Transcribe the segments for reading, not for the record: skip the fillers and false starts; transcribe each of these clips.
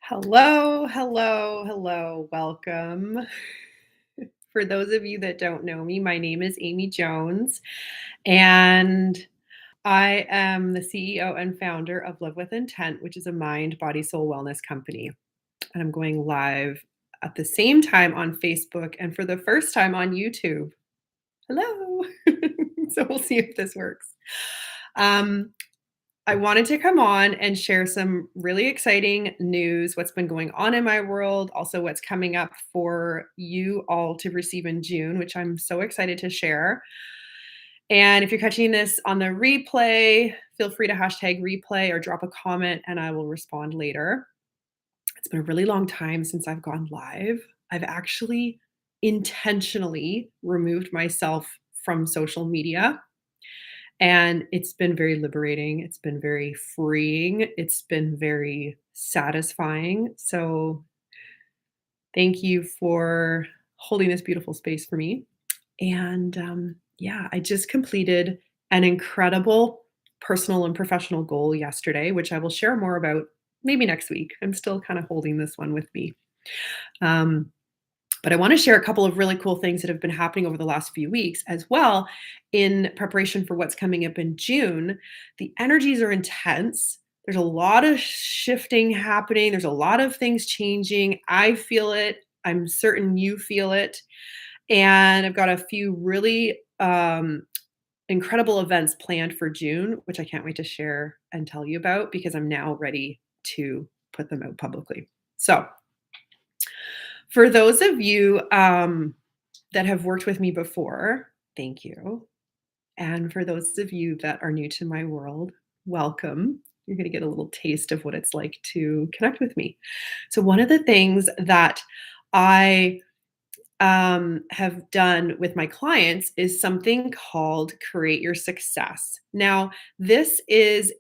Hello, hello, hello. Welcome. For those of you that don't know me, my name is Amy Jones, and I am the CEO and founder of Live with Intent, which is a mind, body, soul wellness company. And I'm going live at the same time on Facebook and for the first time on YouTube. Hello. So we'll see if this works. Um, I wanted to come on and share some really exciting news, what's been going on in my world, also what's coming up for you all to receive in June, which I'm so excited to share. And if you're catching this on the replay, feel free to hashtag replay or drop a comment and I will respond later. It's been a really long time since I've gone live. I've actually intentionally removed myself from social media and it's been very liberating. It's been very freeing. It's been very satisfying. So, thank you for holding this beautiful space for me. And yeah, I just completed an incredible personal and professional goal yesterday, which I will share more about maybe next week. I'm still kind of holding this one with me. Um, but I want to share a couple of really cool things that have been happening over the last few weeks as well in preparation for what's coming up in June. The energies are intense. There's a lot of shifting happening. There's a lot of things changing. I feel it. I'm certain you feel it. And I've got a few really incredible events planned for June, which I can't wait to share and tell you about because I'm now ready to put them out publicly. So, for those of you that have worked with me before, thank you. And for those of you that are new to my world, welcome. You're going to get a little taste of what it's like to connect with me. So, one of the things that I have done with my clients is something called Create Your Success. Now, this is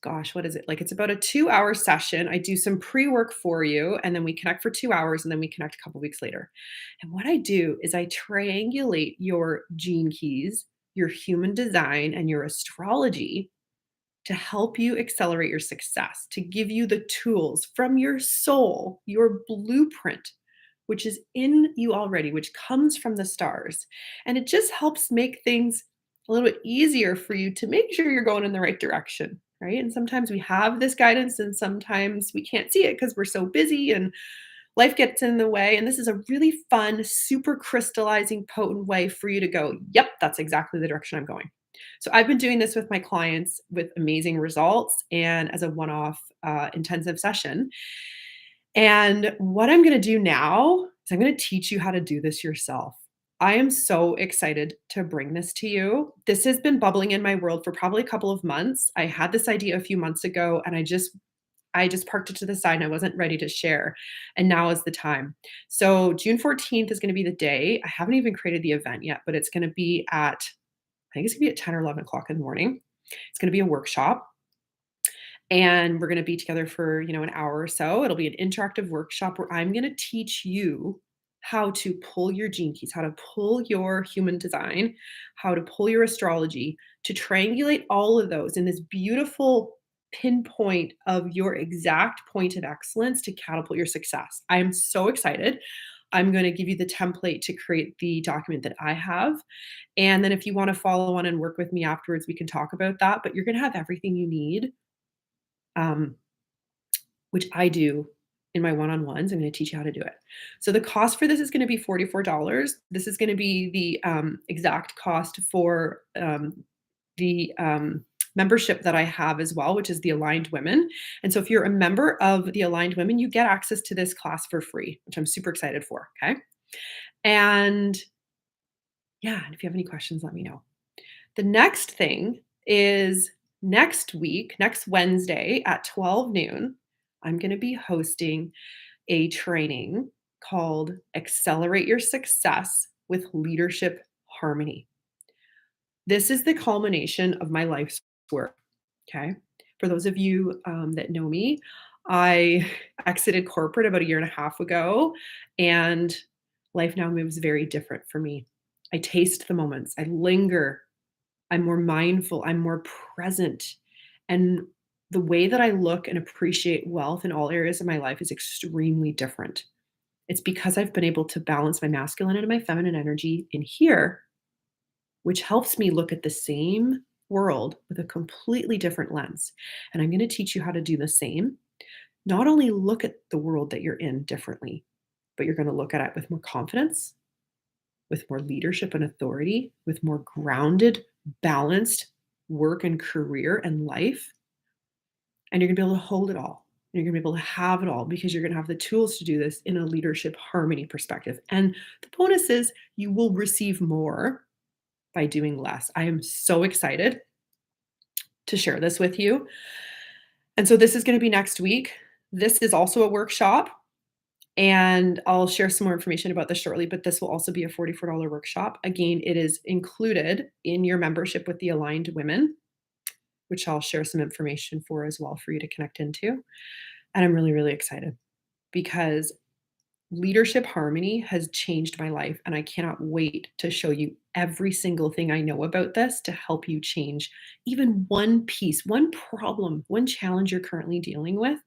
gosh, what is it? Like it's about a 2-hour session. I do some pre-work for you and then we connect for 2 hours and then we connect a couple weeks later. And what I do is I triangulate your gene keys, your human design and your astrology to help you accelerate your success, to give you the tools from your soul, your blueprint, which is in you already, which comes from the stars. And it just helps make things a little bit easier for you to make sure you're going in the right direction, right? And sometimes we have this guidance and sometimes we can't see it because we're so busy and life gets in the way. And this is a really fun, super crystallizing, potent way for you to go, yep, that's exactly the direction I'm going. So I've been doing this with my clients with amazing results and as a one-off intensive session. And what I'm going to do now is I'm going to teach you how to do this yourself. I am so excited to bring this to you. This has been bubbling in my world for probably a couple of months. I had this idea a few months ago and I just parked it to the side and I wasn't ready to share. And now is the time. So June 14th is going to be the day. I haven't even created the event yet, but it's going to be I think it's going to be at 10 or 11 o'clock in the morning. It's going to be a workshop and we're going to be together for, an hour or so. It'll be an interactive workshop where I'm going to teach you how to pull your gene keys, how to pull your human design, how to pull your astrology, to triangulate all of those in this beautiful pinpoint of your exact point of excellence to catapult your success. I am so excited. I'm going to give you the template to create the document that I have. And then if you want to follow on and work with me afterwards, we can talk about that. But you're going to have everything you need, um, which I do in my one-on-ones. I'm going to teach you how to do it. So the cost for this is going to be $44. This is going to be the exact cost for the membership that I have as well, which is the Aligned Women. And so if you're a member of the Aligned Women, you get access to this class for free, which I'm super excited for. Okay. And yeah, and if you have any questions, let me know. The next thing is next week, next Wednesday at 12 noon, I'm going to be hosting a training called Accelerate Your Success with Leadership Harmony. This is the culmination of my life's work. Okay. For those of you that know me, I exited corporate about a year and a half ago, and life now moves very different for me. I taste the moments, I linger, I'm more mindful, I'm more present. And the way that I look and appreciate wealth in all areas of my life is extremely different. It's because I've been able to balance my masculine and my feminine energy in here, which helps me look at the same world with a completely different lens. And I'm going to teach you how to do the same. Not only look at the world that you're in differently, but you're going to look at it with more confidence, with more leadership and authority, with more grounded, balanced work and career and life. And you're going to be able to hold it all. You're going to be able to have it all because you're going to have the tools to do this in a leadership harmony perspective. And the bonus is you will receive more by doing less. I am so excited to share this with you. And so this is going to be next week. This is also a workshop, and I'll share some more information about this shortly, but this will also be a $44 workshop. Again, it is included in your membership with the Aligned Women, which I'll share some information for as well for you to connect into. And I'm really, really excited because leadership harmony has changed my life, and I cannot wait to show you every single thing I know about this to help you change even one piece, one problem, one challenge you're currently dealing with.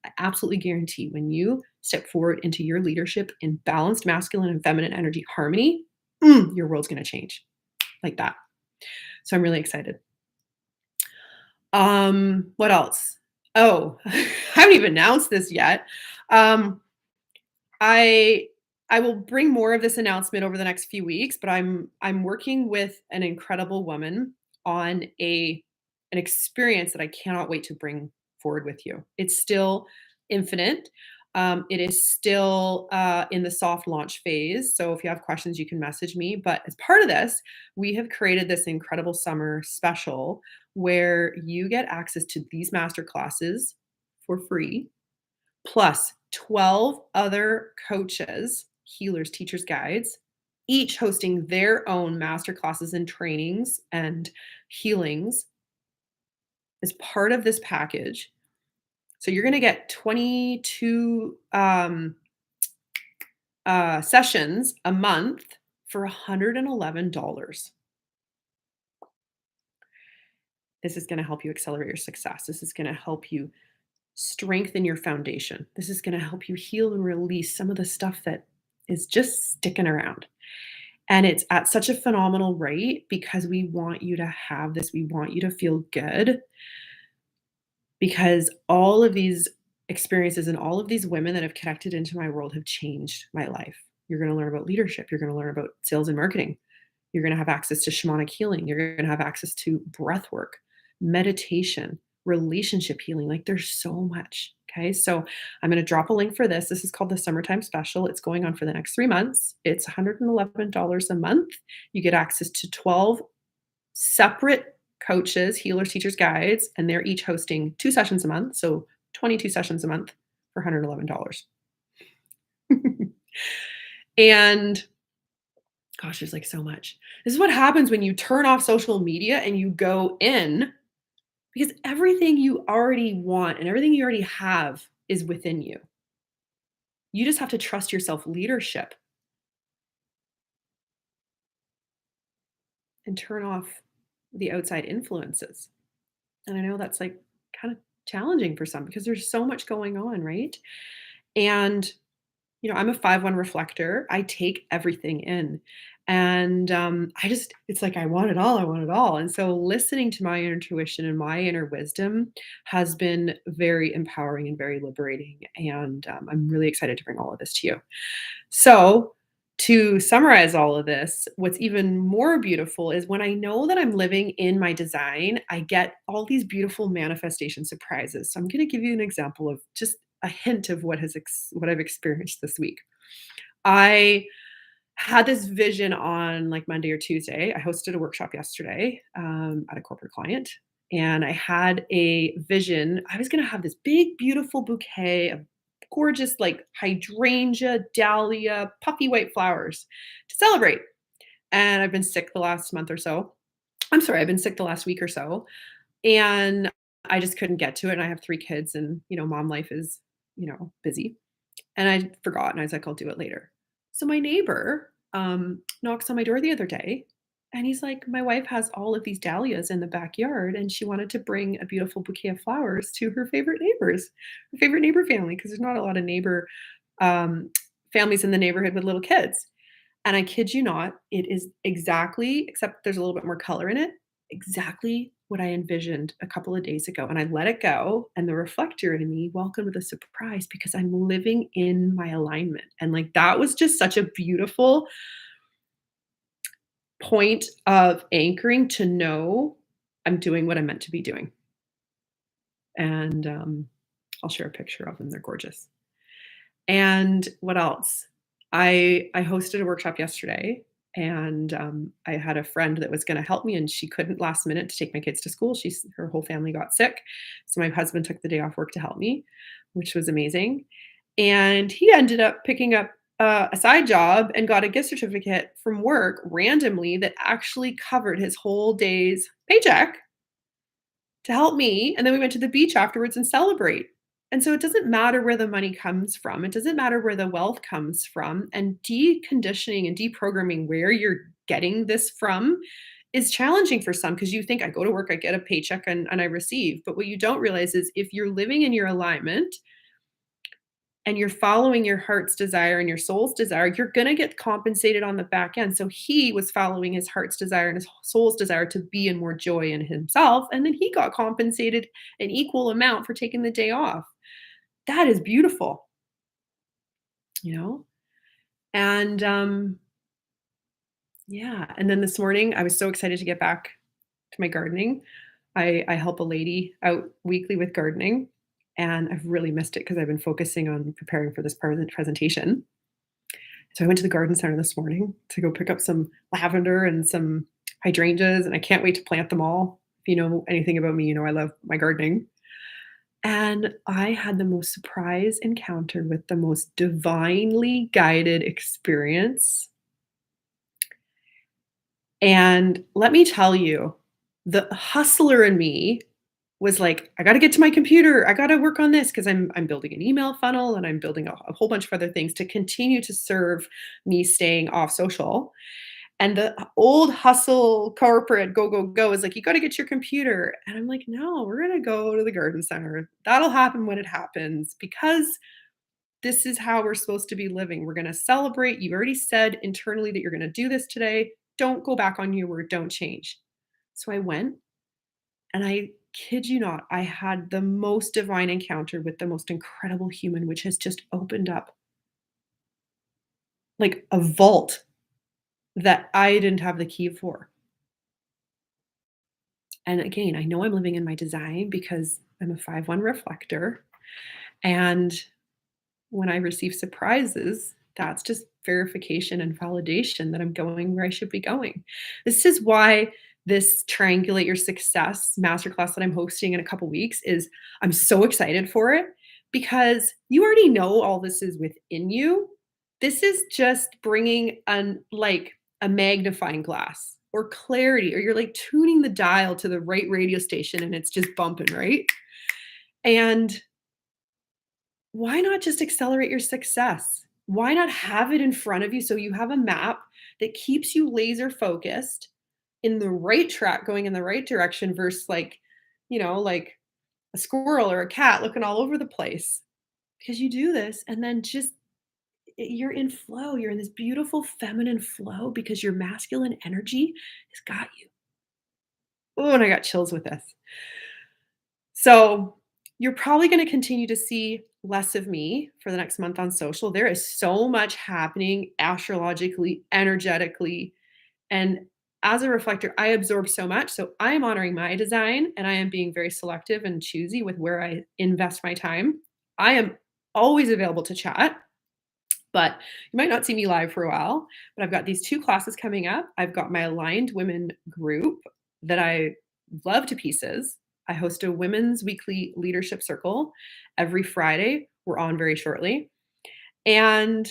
I absolutely guarantee when you step forward into your leadership in balanced masculine and feminine energy harmony, your world's going to change like that. So I'm really excited. What else? Oh, I haven't even announced this yet. Um, I I will bring more of this announcement over the next few weeks, but I'm working with an incredible woman on an experience that I cannot wait to bring forward with you. It's still infinite. It is still in the soft launch phase. So if you have questions, you can message me. But as part of this, we have created this incredible summer special where you get access to these master classes for free plus 12 other coaches, healers, teachers, guides, each hosting their own master classes and trainings and healings as part of this package. So you're going to get 22 sessions a month for $111. This is going to help you accelerate your success. This is going to help you strengthen your foundation. This is going to help you heal and release some of the stuff that is just sticking around. And it's at such a phenomenal rate because we want you to have this. We want you to feel good because all of these experiences and all of these women that have connected into my world have changed my life. You're going to learn about leadership. You're going to learn about sales and marketing. You're going to have access to shamanic healing. You're going to have access to breath work, meditation, relationship healing. Like there's so much. Okay. So I'm going to drop a link for this. This is called the Summertime Special. It's going on for the next 3 months. It's $111 a month. You get access to 12 separate coaches, healers, teachers, guides, and they're each hosting 2 sessions a month. So 22 sessions a month for $111. And gosh, there's like so much. This is what happens when you turn off social media and you go in because everything you already want and everything you already have is within you. You just have to trust your self leadership and turn off the outside influences. And I know that's like kind of challenging for some because there's so much going on, right? And I'm a 5/1 reflector. I take everything in. And it's like, I want it all. I want it all. And so listening to my intuition and my inner wisdom has been very empowering and very liberating. And I'm really excited to bring all of this to you. So, to summarize all of this, what's even more beautiful is when I know that I'm living in my design, I get all these beautiful manifestation surprises. So I'm going to give you an example of just a hint of what I've experienced this week. I had this vision on like Monday or Tuesday. I hosted a workshop yesterday at a corporate client, and I had a vision. I was going to have this big, beautiful bouquet of gorgeous, like hydrangea, dahlia, puffy white flowers to celebrate. And I've been sick the last month or so. I'm sorry, I've been sick the last week or so. And I just couldn't get to it. And I have 3 kids, and mom life is, busy. And I forgot, and I was like, I'll do it later. So my neighbor knocks on my door the other day, And he's like, "My wife has all of these dahlias in the backyard, and she wanted to bring a beautiful bouquet of flowers to her favorite neighbors, her favorite neighbor family, because there's not a lot of neighbor um, families in the neighborhood with little kids." And I kid you not, it is exactly, except there's a little bit more color in it, exactly what I envisioned a couple of days ago. And I let it go. And the reflector in me welcomed with a surprise because I'm living in my alignment. And like that was just such a beautiful point of anchoring to know I'm doing what I'm meant to be doing. And I'll share a picture of them. They're gorgeous. And what else? I hosted a workshop yesterday, and, I had a friend that was gonna help me, and she couldn't last minute to take my kids to school. Her whole family got sick, so my husband took the day off work to help me, which was amazing, and he ended up picking up, a side job and got a gift certificate from work randomly that actually covered his whole day's paycheck to help me, and then we went to the beach afterwards and celebrate. And so it doesn't matter where the money comes from, it doesn't matter where the wealth comes from, and deconditioning and deprogramming where you're getting this from is challenging for some because you think, "I go to work, I get a paycheck, and I receive." But what you don't realize is if you're living in your alignment and you're following your heart's desire and your soul's desire, you're gonna get compensated on the back end. So he was following his heart's desire and his soul's desire to be in more joy in himself, and then he got compensated an equal amount for taking the day off. That is beautiful, you know? And, yeah, and then this morning, I was so excited to get back to my gardening. I help a lady out weekly with gardening, and I've really missed it because 'cause I've been focusing on preparing for this presentation. So I went to the garden center this morning to go pick up some lavender and some hydrangeas, and I can't wait to plant them all. If you know anything about me, you know I love my gardening. And I had the most surprise encounter with the most divinely guided experience. And let me tell you, the hustler in me was like, "I gotta get to my computer. I gotta work on this because I'm building an email funnel and I'm building a whole bunch of other things to continue to serve me staying off social." And the old hustle corporate go, go, go is like, "You gotta get your computer." And I'm like, "No, we're gonna go to the garden center. That'll happen when it happens because this is how we're supposed to be living. We're gonna celebrate. You already said internally that you're gonna do this today. Don't go back on your word. Don't change." So I went, and I kid you not, I had the most divine encounter with the most incredible human, which has just opened up like a vault that I didn't have the key for. And again, I know I'm living in my design because I'm a 5/1 reflector. And when I receive surprises, that's just verification and validation that I'm going where I should be going. This is why this Triangulate Your Success masterclass that I'm hosting in a couple weeks is I'm so excited for it because you already know all this is within you. This is just bringing an like a magnifying glass or clarity, or you're like tuning the dial to the right radio station and it's just bumping, right? And why not just accelerate your success? Why not have it in front of you so you have a map that keeps you laser focused in the right track, going in the right direction versus like, like a squirrel or a cat looking all over the place? Because you do this and then just you're in flow. You're in this beautiful feminine flow because your masculine energy has got you. Oh, and I got chills with this. So, you're probably gonna continue to see less of me for the next month on social. There is so much happening astrologically, energetically, and as a reflector, I absorb so much. So, I am honoring my design and I am being very selective and choosy with where I invest my time. I am always available to chat. But you might not see me live for a while, but I've got these 2 classes coming up. I've got my aligned women group that I love to pieces. I host a women's weekly leadership circle every Friday. We're on very shortly. And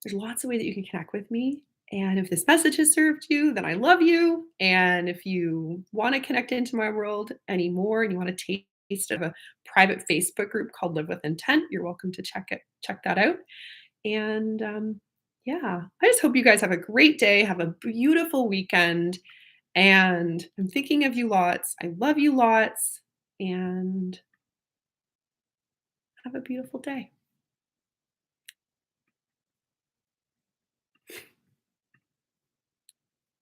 there's lots of ways that you can connect with me. And if this message has served you, then I love you. And if you want to connect into my world anymore and you want to taste of a private Facebook group called Live with Intent, you're welcome to check that out. And, yeah, I just hope you guys have a great day, have a beautiful weekend, And I'm thinking of you lots. I love you lots, and have a beautiful day.